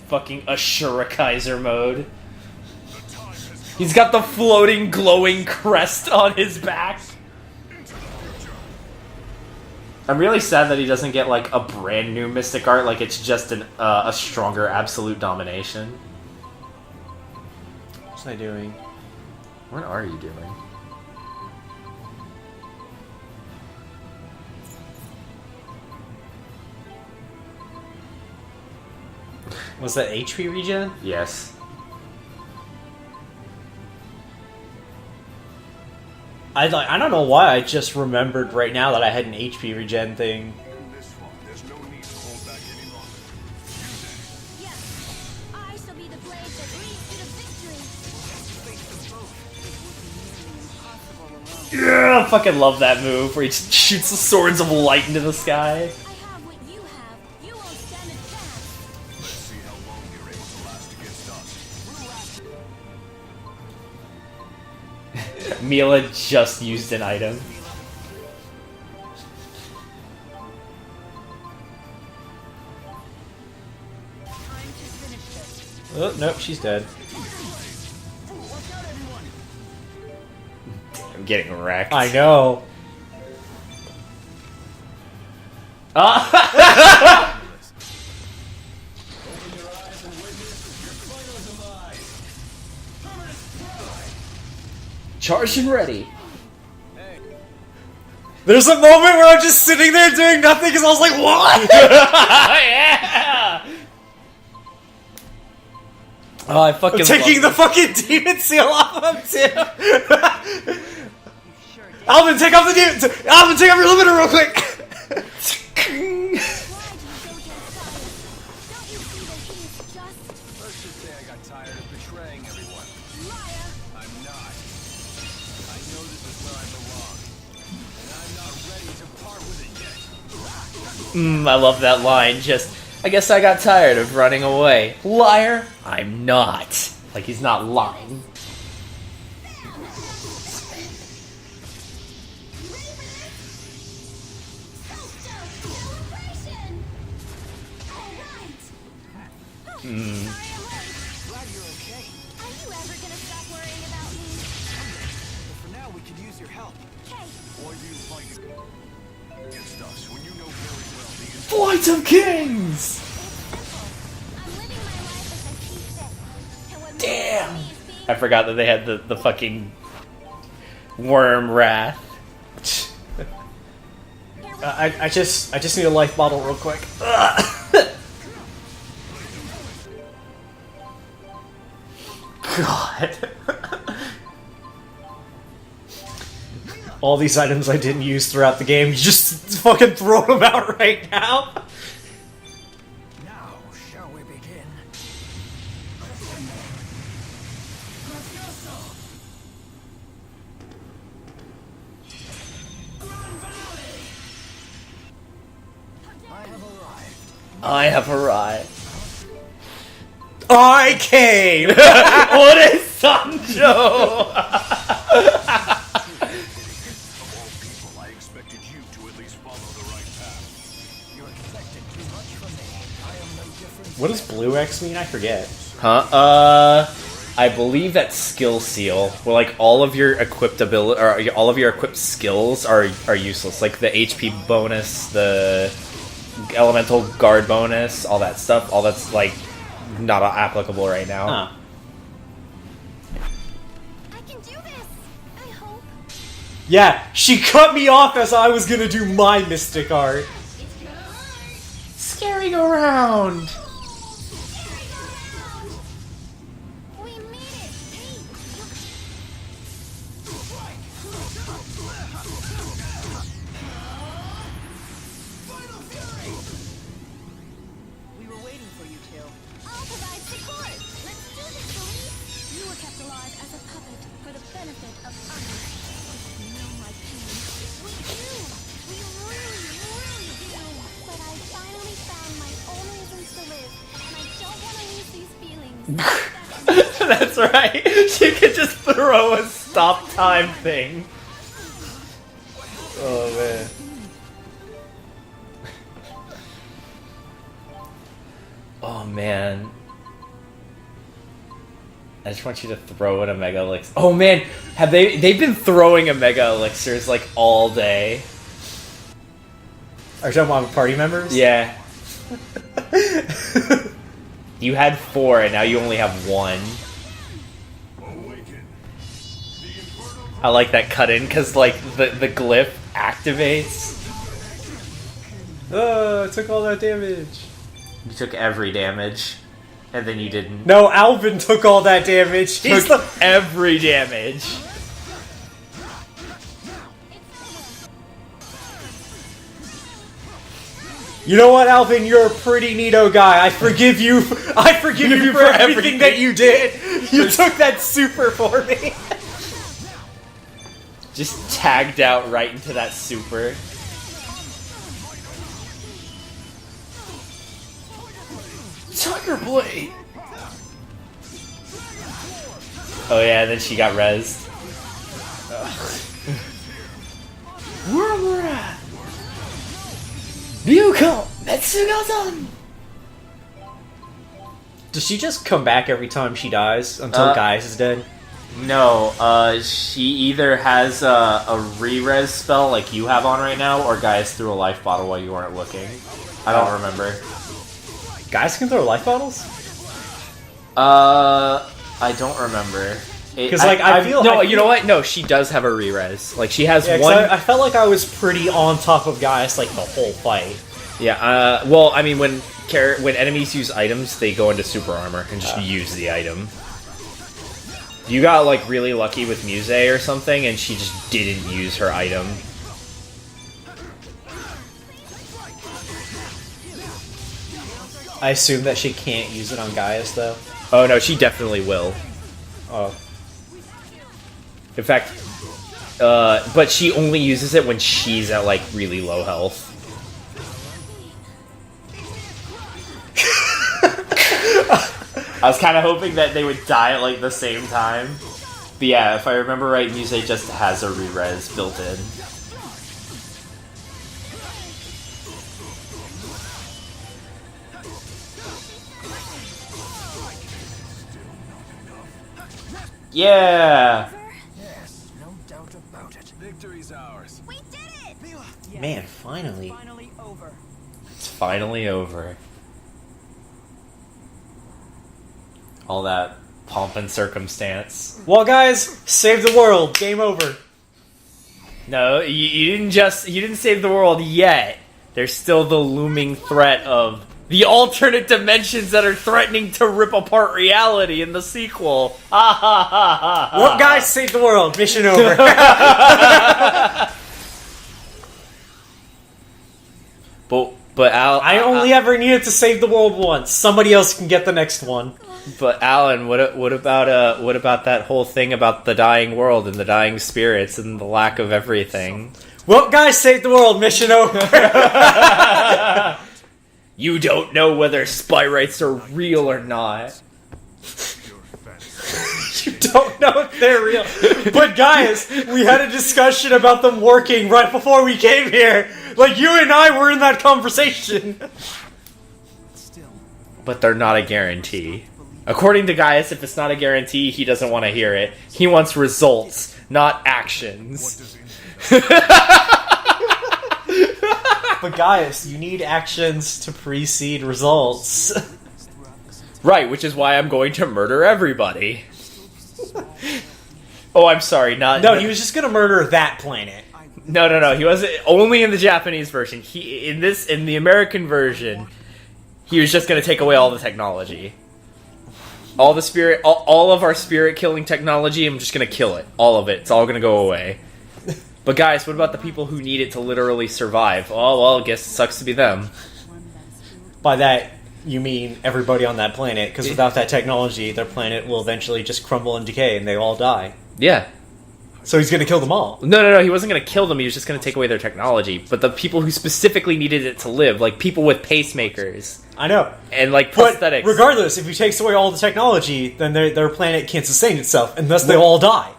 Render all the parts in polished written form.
fucking Ashura-Kaiser mode. He's got the floating, glowing crest on his back. I'm really sad that he doesn't get, like, a brand new Mystic Art, like it's just a stronger Absolute Domination. What's I doing? What are you doing? Was that HP regen? Yes. I don't know why I just remembered right now that I had an HP regen thing. Yeah, I fucking love that move where he just shoots the swords of light into the sky. Mila just used an item. Oh, nope, she's dead. I'm getting wrecked. I know. Charged and ready. There's a moment where I'm just sitting there doing nothing because I was like, what? Yeah! Oh, I fucking I'm taking the fucking demon seal off of him too. Alvin, take off the demon. Alvin, take off your limiter real quick. I love that line. Just, I guess I got tired of running away. Liar, I'm not. Like he's not lying. Flight of Kings! Damn! I forgot that they had the fucking worm wrath. I just need a life bottle real quick. God. All these items I didn't use throughout the game, you just fucking throw them out right now. Now, shall we begin? I have arrived. I came! What is Sancho? What does blue X mean? I forget. Huh? I believe that's skill seal, where like all of your equipped ability or all of your equipped skills are useless. Like the HP bonus, the elemental guard bonus, all that stuff. All that's like not applicable right now. Huh. I can do this. I hope. Yeah, she cut me off as I was gonna do my mystic art. Scaring around. We made it. Hey, We were waiting for you two. I'll provide support. Let's do this, Louise. You were kept alive as a puppet for the benefit of others. You know my pain. We do. We really do. But I finally found my own reasons to live, and I don't want to lose these feelings. That's right. She could just throw a stop time thing. Oh man. Oh man. I just want you to throw in a Mega Elixir. Oh man, they've been throwing a Mega Elixirs like all day. Are you talking about party members? Yeah. You had 4 and now you only have 1. I like that cut in because like the glyph activates. Oh, I took all that damage. You took every damage, and then you didn't. No, Alvin took all that damage. He's Took every damage. You know what, Alvin? You're a pretty neato guy. I forgive you. I forgive you for everything that you did. You took that super for me. Just tagged out right into that super. Tiger Blade! Oh yeah, and then she got rezzed. Where we're at? Ryuko Metsuga-san! Does she just come back every time she dies until Gaius is dead? No, she either has a re-res spell like you have on right now, or Gaius threw a life bottle while you weren't looking. I don't remember. Guys can throw life bottles? I don't remember. Because I feel no, like you know what? No, she does have a re-res. Like she has one. I felt like I was pretty on top of Gaius like the whole fight. Yeah. Well, I mean, when enemies use items, they go into super armor and just use the item. You got like really lucky with Muse or something, and she just didn't use her item. I assume that she can't use it on Gaius, though. Oh no, she definitely will. Oh. In fact, but she only uses it when she's at like really low health. I was kind of hoping that they would die at like the same time. But yeah, if I remember right, Muse just has a re-res built in. Yeah! Yes, no doubt about it. Victory's ours. We did it! Man, finally. Finally over. It's finally over. All that pomp and circumstance. Well, guys, save the world. Game over. No, you didn't save the world yet. There's still the looming threat of the alternate dimensions that are threatening to rip apart reality in the sequel. Ha ha ha ha. Well, guys, save the world. Mission over. But Al, I only ever needed to save the world once. Somebody else can get the next one. But Alan, what about that whole thing about the dying world and the dying spirits and the lack of everything? Well, guys, save the world. Mission over. You don't know whether Spyrites are real or not. You don't know if they're real. But guys, we had a discussion about them working right before we came here. Like, you and I were in that conversation. But they're not a guarantee. According to Gaius, if it's not a guarantee, he doesn't want to hear it. He wants results, not actions. But Gaius, you need actions to precede results. Right, which is why I'm going to murder everybody. Oh, I'm sorry, not... No, he was just gonna murder that planet. No, he wasn't... Only in the Japanese version. In the American version, he was just gonna take away all the technology. All the spirit... All of our spirit-killing technology, I'm just gonna kill it. All of it. It's all gonna go away. But guys, what about the people who need it to literally survive? Oh, well, I guess it sucks to be them. By that, you mean everybody on that planet, because without that technology, their planet will eventually just crumble and decay, and they all die. Yeah. So he's gonna kill them all. No, he wasn't gonna kill them, he was just gonna take away their technology. But the people who specifically needed it to live, like people with pacemakers. I know. And like But prosthetics. regardless, if he takes away all the technology, then their planet can't sustain itself, and thus they all die.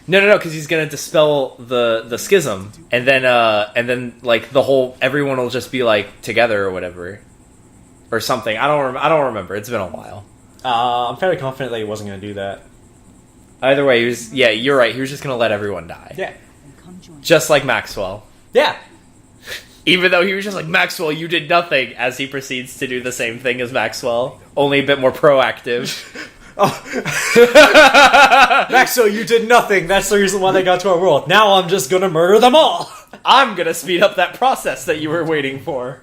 No, because he's gonna dispel the schism, and then like everyone will just be like together or whatever, or something. I don't remember. It's been a while. I'm fairly confident that he wasn't going to do that. Either way, you're right. He was just gonna let everyone die. Yeah. Just like Maxwell. Yeah. Even though he was just like, Maxwell, you did nothing, as he proceeds to do the same thing as Maxwell, only a bit more proactive. Maxwell, you did nothing. That's the reason why they got to our world. Now I'm just gonna murder them all. I'm gonna speed up that process that you were waiting for.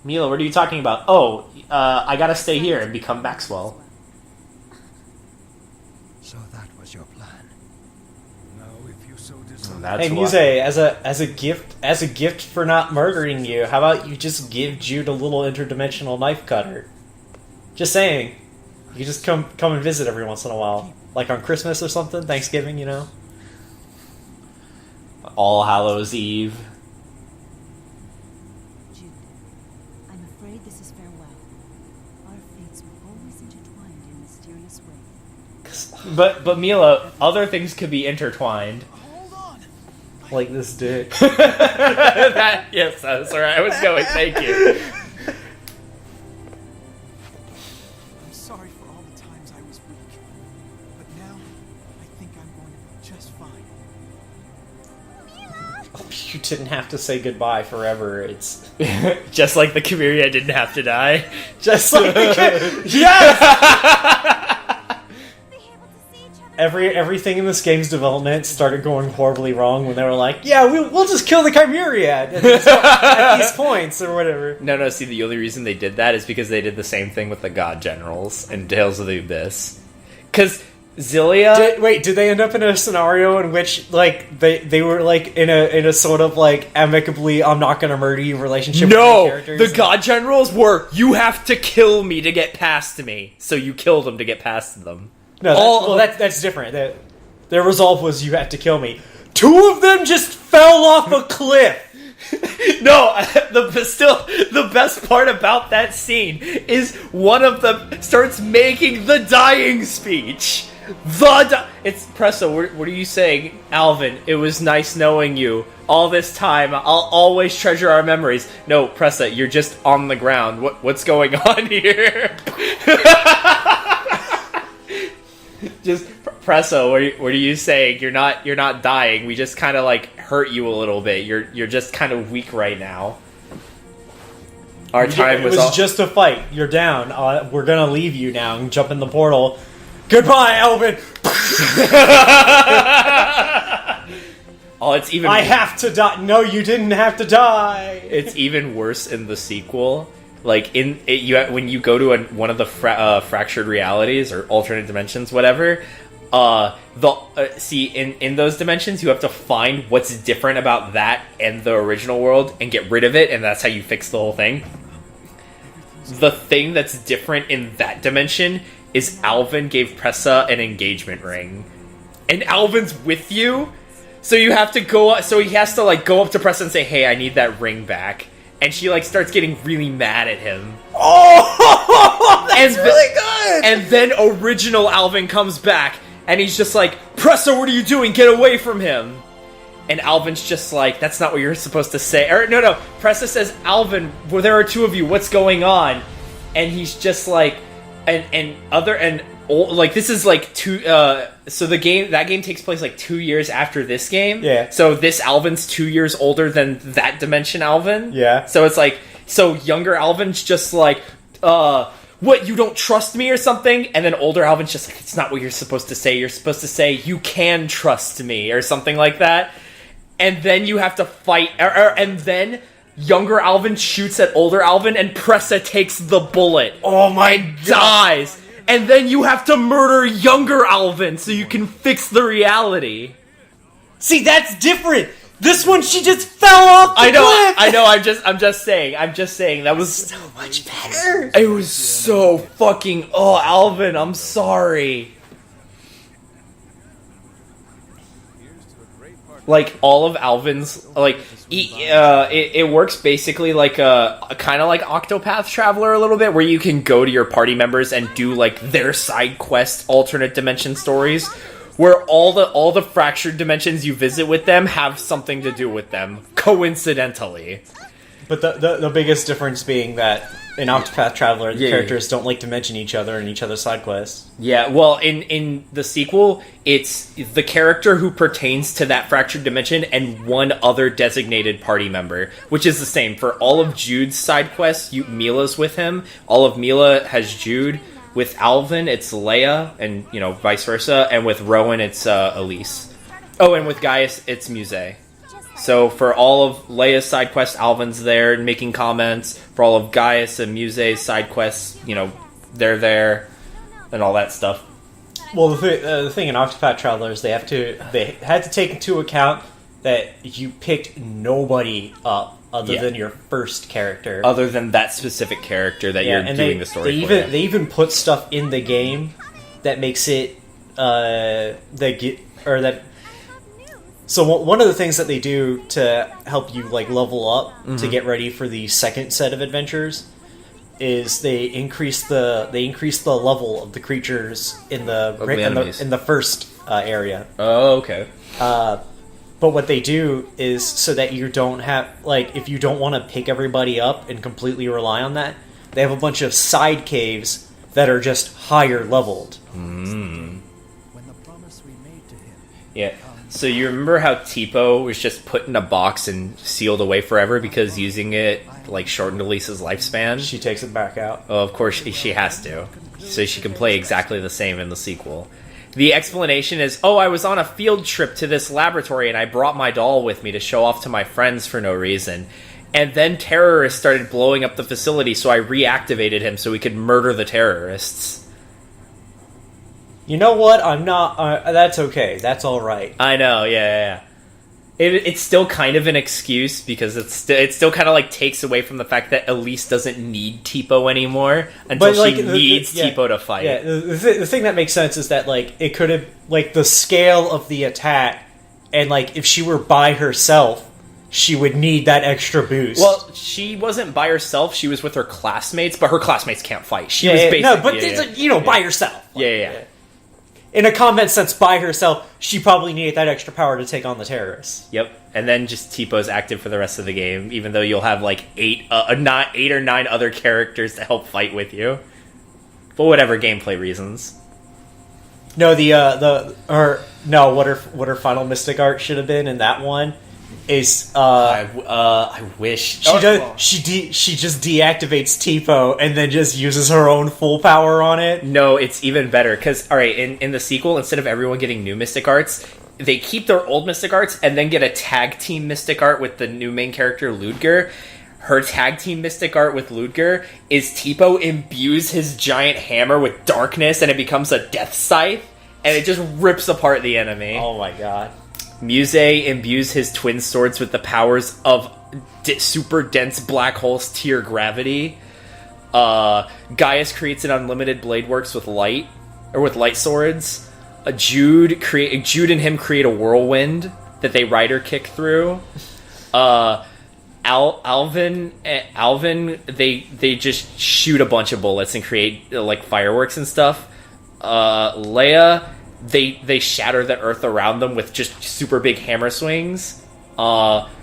Mila, what are you talking about? Oh, I gotta stay here and become Maxwell. So that was your plan. Now, if you so desire. That's Hey, why- Muse, as a gift for not murdering you, how about you just give Jude a little interdimensional knife cutter? Just saying. You just come and visit every once in a while. Like on Christmas or something, Thanksgiving, you know? All Hallows Eve. Jude, I'm afraid this is farewell. Our fates were always intertwined in mysterious ways. But Mila, other things could be intertwined. Hold on. Like this dick. Yes, that's where I was going. Thank you. I'm sorry for all the times I was weak. But now, I think I'm going to be just fine. You didn't have to say goodbye forever. It's Just like the Chimera didn't have to die. just like yes. Be able to see each other. Everything in this game's development started going horribly wrong when they were like, "Yeah, we'll just kill the Chimera at these points or whatever." No, see, the only reason they did that is because they did the same thing with the God Generals in Tales of the Abyss. Because Xillia... Did they end up in a scenario in which like they were like in a sort of like amicably "I'm not gonna murder you" relationship with No! the characters? The God Generals were, you have to kill me to get past me. So you kill them to get past them. No, that's different. Their resolve was you have to kill me. Two of them just fell off a cliff. No, the best part about that scene is one of them starts making the dying speech. It's Presso. What are you saying, Alvin? It was nice knowing you all this time. I'll always treasure our memories. No, Pressa, you're just on the ground. What's going on here? Just Presso. What are you saying? You're not dying. We just kind of like hurt you a little bit. You're just kind of weak right now. Our time It was was just a fight. You're down. We're gonna leave you now and jump in the portal. Goodbye, Alvin. Oh, it's even. I have to die. No, you didn't have to die. It's even worse in the sequel. Like when you go to one of the fractured realities or alternate dimensions, whatever. In those dimensions, you have to find what's different about that and the original world and get rid of it, and that's how you fix the whole thing. The thing that's different in that dimension is Alvin gave Pressa an engagement ring, and Alvin's with you, so you have to go. So he has to like go up to Pressa and say, "Hey, I need that ring back." And she like starts getting really mad at him. Oh, that's really good. And then original Alvin comes back, and he's just like, "Pressa, what are you doing? Get away from him!" And Alvin's just like, "That's not what you're supposed to say." Or no. Pressa says, "Alvin, well, there are two of you. What's going on?" And he's just like, this is like two. So that game takes place like 2 years after this game. Yeah. So this Alvin's 2 years older than that dimension Alvin. Yeah. So it's like, so younger Alvin's just like, what, you don't trust me or something? And then older Alvin's just like, it's not what you're supposed to say. You're supposed to say, you can trust me, or something like that. And then you have to fight, and then younger Alvin shoots at older Alvin, and Pressa takes the bullet. Oh my and dies. And then you have to murder younger Alvin so you can fix the reality. See, that's different. This one, she just fell off the cliff. I know. I'm just saying. That was So much better. It was so fucking. Oh, Alvin, I'm sorry. Like all of Alvin's, like it works basically like a kind of like Octopath Traveler a little bit, where you can go to your party members and do like their side quest alternate dimension stories, where all the fractured dimensions you visit with them have something to do with them coincidentally. But the biggest difference being that in Octopath Traveler, the Yeah, characters don't like to mention each other and each other's side quests. Yeah, well, in the sequel, it's the character who pertains to that fractured dimension and one other designated party member, which is the same for all of Jude's side quests. Mila's with him. All of Mila has Jude. With Alvin, it's Leia, and vice versa. And with Rowan, it's Elise. Oh, and with Gaius, it's Muse. So for all of Leia's side quests, Alvin's there making comments. For all of Gaius and Muse's side quests, they're there and all that stuff. Well, the thing in Octopath Traveler is they had to take into account that you picked nobody up other than your first character, other than that specific character that you're doing the story for. They even put stuff in the game that makes it So one of the things that they do to help you level up to get ready for the second set of adventures is they increase the level of the creatures in the first area. Oh, okay. But what they do is so that you don't have if you don't want to pick everybody up and completely rely on that, they have a bunch of side caves that are just higher leveled. When the promise we made to him. Yeah. So you remember how Tipo was just put in a box and sealed away forever because using it shortened Elise's lifespan? She takes it back out. Oh, of course she has to. So she can play exactly the same in the sequel. The explanation is, I was on a field trip to this laboratory and I brought my doll with me to show off to my friends for no reason. And then terrorists started blowing up the facility, so I reactivated him so we could murder the terrorists. You know what? I'm not... that's okay. That's alright. I know, yeah. It's still kind of an excuse, because it still kind of takes away from the fact that Elise doesn't need Tipo anymore until she needs Tipo to fight. Yeah, the thing that makes sense is that, it could have... the scale of the attack, and, if she were by herself, she would need that extra boost. Well, she wasn't by herself, she was with her classmates, but her classmates can't fight. She was basically... No, but, by herself. Yeah. In a combat sense, by herself, she probably needed that extra power to take on the terrorists. Yep, and then just Tipo's active for the rest of the game, even though you'll have 8 or 9 other characters to help fight with you, for whatever gameplay reasons. No, what her final mystic art should have been in that one is I wish she just deactivates Tipo and then just uses her own full power on it. No, it's even better because in the sequel, instead of everyone getting new mystic arts, they keep their old mystic arts and then get a tag team mystic art with the new main character Ludger. Her tag team mystic art with Ludger is Tipo imbues his giant hammer with darkness and it becomes a death scythe and it just rips apart the enemy. Oh my god. Muse imbues his twin swords with the powers of super dense black holes tier gravity. Gaius creates an unlimited blade works with light swords. Jude and him create a whirlwind that they rider kick through. Alvin, they just shoot a bunch of bullets and create fireworks and stuff. Leia, they shatter the earth around them with just super big hammer swings. Rowan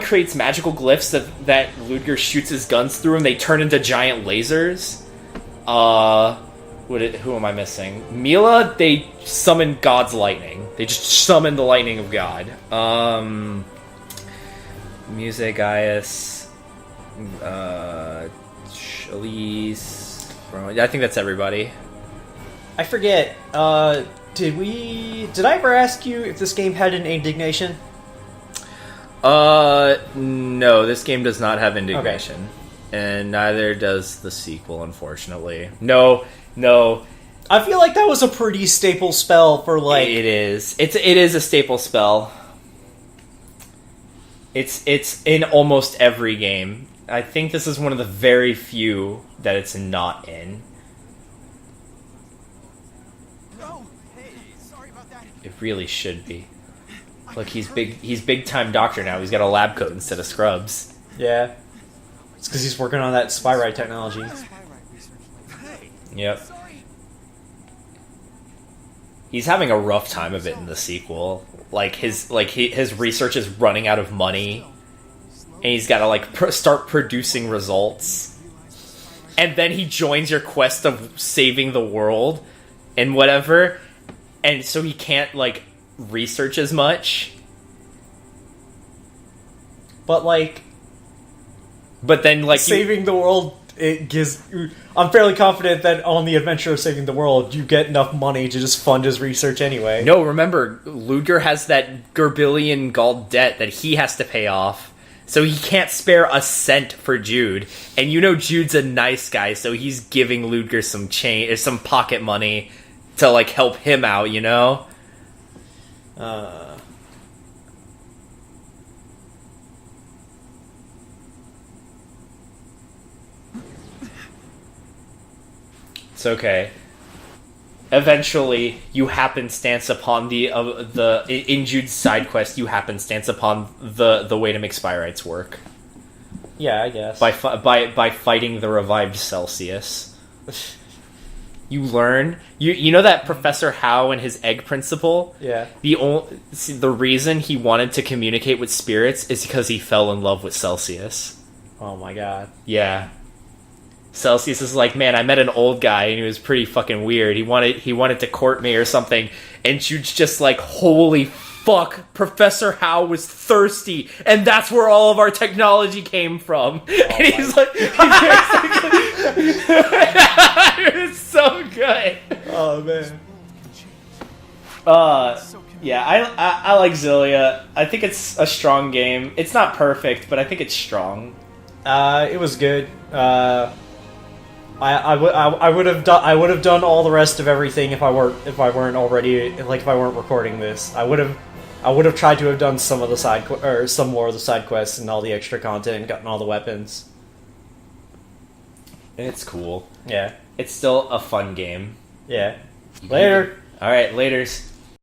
creates magical glyphs that Ludger shoots his guns through, and they turn into giant lasers. Who am I missing? Mila, they summon God's lightning. They just summon the lightning of God. Muse, Gaius, Elise. I think that's everybody. I forget. Did I ever ask you if this game had an indignation? No, this game does not have indignation. Okay. And neither does the sequel, unfortunately. No. I feel like that was a pretty staple spell for It is. It is a staple spell. It's in almost every game. I think this is one of the very few that it's not in. It really should be. Look, he's big time doctor now. He's got a lab coat instead of scrubs. Yeah. It's because he's working on that spyrite technology. Yep. He's having a rough time of it in the sequel. Like his research is running out of money, and he's got to like start producing results. And then he joins your quest of saving the world and whatever, and so he can't like research as much. But like, but then like saving the world, it gives. I'm fairly confident that on the adventure of saving the world, you get enough money to just fund his research anyway. No, remember, Ludger has that Gerbillion Gald debt that he has to pay off, so he can't spare a cent for Jude. And you know Jude's a nice guy, so he's giving Ludger some pocket money to like help him out, you know? It's okay. Eventually, you happenstance upon in Jude's side quest. You happenstance upon the way to make Spyrites work. Yeah, I guess by fighting the revived Celsius. You learn you know that Professor Howe and his egg principle. Yeah. The reason he wanted to communicate with spirits is because he fell in love with Celsius. Oh my god. Yeah. Celsius is like, man, I met an old guy and he was pretty fucking weird. He wanted to court me or something. And Jude's just like, holy fuck, Professor Howe was thirsty, and that's where all of our technology came from. And he's like, it's so good. Oh man. Yeah, I like Xillia. I think it's a strong game. It's not perfect, but I think it's strong. It was good. I would have done all the rest of everything if I weren't recording this. I would have tried to have done some of the some more of the side quests and all the extra content and gotten all the weapons. It's cool. Yeah. It's still a fun game. Yeah. Later. All right, laters.